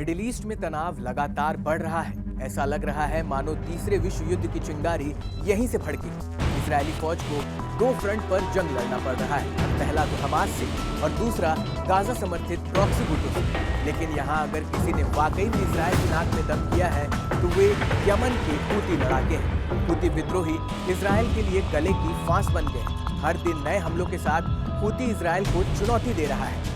Middle east में तनाव लगातार बढ़ रहा है। ऐसा लग रहा है मानो तीसरे विश्व युद्ध की चिंगारी यहीं से भड़की। इजरायली फौज को दो फ्रंट पर जंग लड़ना पड़ रहा है, पहला तो हमास से और दूसरा गाजा समर्थित प्रॉक्सी गुटों से। लेकिन यहाँ अगर किसी ने वाकई में इजरायल की नाक में दम किया है तो वे यमन के हूती लड़ाके हैं। हूती विद्रोही इजरायल के लिए गले की फांस बन गए। हर दिन नए हमलों के साथ हूती इजरायल को चुनौती दे रहा है।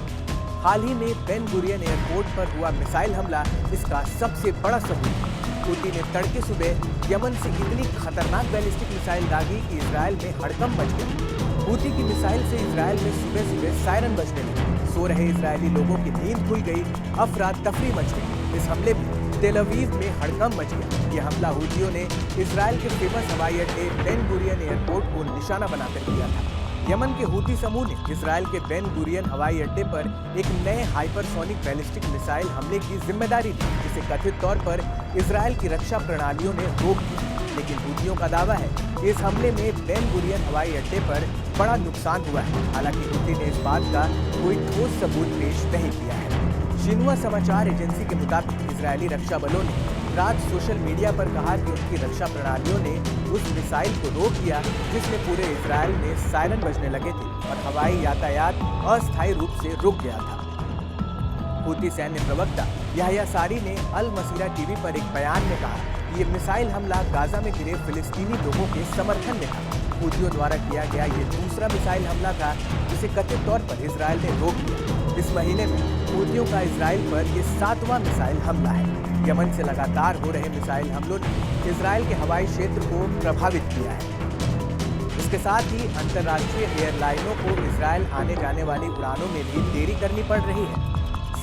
हाल ही में बेन गुरियन एयरपोर्ट पर हुआ मिसाइल हमला इसका सबसे बड़ा सबूत। हूती ने तड़के सुबह यमन से इतनी खतरनाक बैलिस्टिक मिसाइल दागी कि इजरायल में हड़कंप मच गई। हूती की मिसाइल से इजरायल में सुबह सुबह सायरन बजने लगे। सो रहे इजरायली लोगों की नींद खुल गई, अफरा तफरी मच गई। इस हमले में तेल अवीव में हड़कंप मच गया। यह हमला हूतियों ने इजरायल के फेमस हवाई अड्डे बेन गुरियन एयरपोर्ट को निशाना बनाकर किया था। यमन के हूती समूह ने इजरायल के बेन गुरियन हवाई अड्डे पर एक नए हाइपरसोनिक बैलिस्टिक मिसाइल हमले की जिम्मेदारी ली, जिसे कथित तौर पर इजरायल की रक्षा प्रणालियों ने रोक दिया। लेकिन हूतियों का दावा है कि इस हमले में बेन गुरियन हवाई अड्डे पर बड़ा नुकसान हुआ है। हालांकि हूती ने इस बात का कोई ठोस सबूत पेश नहीं किया है। शिन्हुआ समाचार एजेंसी के मुताबिक इजरायली रक्षा बलों ने रात सोशल मीडिया पर कहा कि उनकी रक्षा प्रणालियों ने उस मिसाइल को रोक दिया जिसमें पूरे इजरायल में सायरन बजने लगे थे और हवाई यातायात अस्थायी रूप से रुक गया था। हूती सैन्य प्रवक्ता याह्या सारी ने अल मसीरा टीवी पर एक बयान में कहा कि ये मिसाइल हमला गाजा में गिरे फिलिस्तीनी लोगों के समर्थन में था। हूतियों द्वारा किया गया ये दूसरा मिसाइल हमला था जिसे कथित तौर पर इजरायल ने रोक दिया। इस महीने में हूतियों का इजरायल पर ये 7वां मिसाइल हमला है। यमन से लगातार हो रहे मिसाइल हमलों ने इजरायल के हवाई क्षेत्र को प्रभावित किया है। इसके साथ ही अंतर्राष्ट्रीय एयरलाइनों को इजरायल आने जाने वाली उड़ानों में भी देरी करनी पड़ रही है।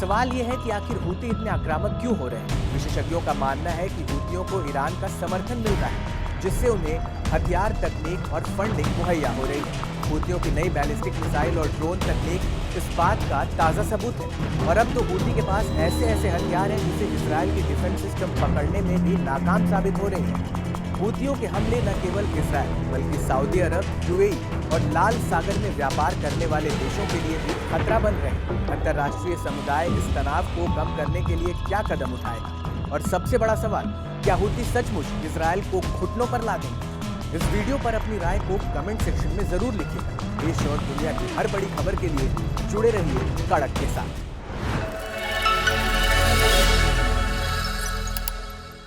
सवाल यह है कि आखिर हूती इतने आक्रामक क्यों हो रहे हैं। विशेषज्ञों का मानना है कि हूतियों को ईरान का समर्थन मिलता है, जिससे उन्हें हथियार, तकनीक और फंडिंग मुहैया हो रही है। हूतियों की नई बैलिस्टिक मिसाइल और ड्रोन तकनीक इस बात का ताज़ा सबूत है। और अब तो हूती के पास ऐसे हथियार हैं जिसे इजरायल की डिफेंस सिस्टम पकड़ने में भी नाकाम साबित हो रही है। हूतियों के हमले न केवल इजरायल बल्कि सऊदी अरब, यूएई और लाल सागर में व्यापार करने वाले देशों के लिए भी खतरा बन रहे हैं। अंतर्राष्ट्रीय समुदाय इस तनाव को कम करने के लिए क्या कदम उठाएगा? और सबसे बड़ा सवाल, क्या हूती सचमुच इजरायल को घुटनों पर ला देंगे? इस वीडियो पर अपनी राय को कमेंट सेक्शन में जरूर लिखिएगा। देश और दुनिया की हर बड़ी खबर के लिए जुड़े रहिए कड़क के साथ।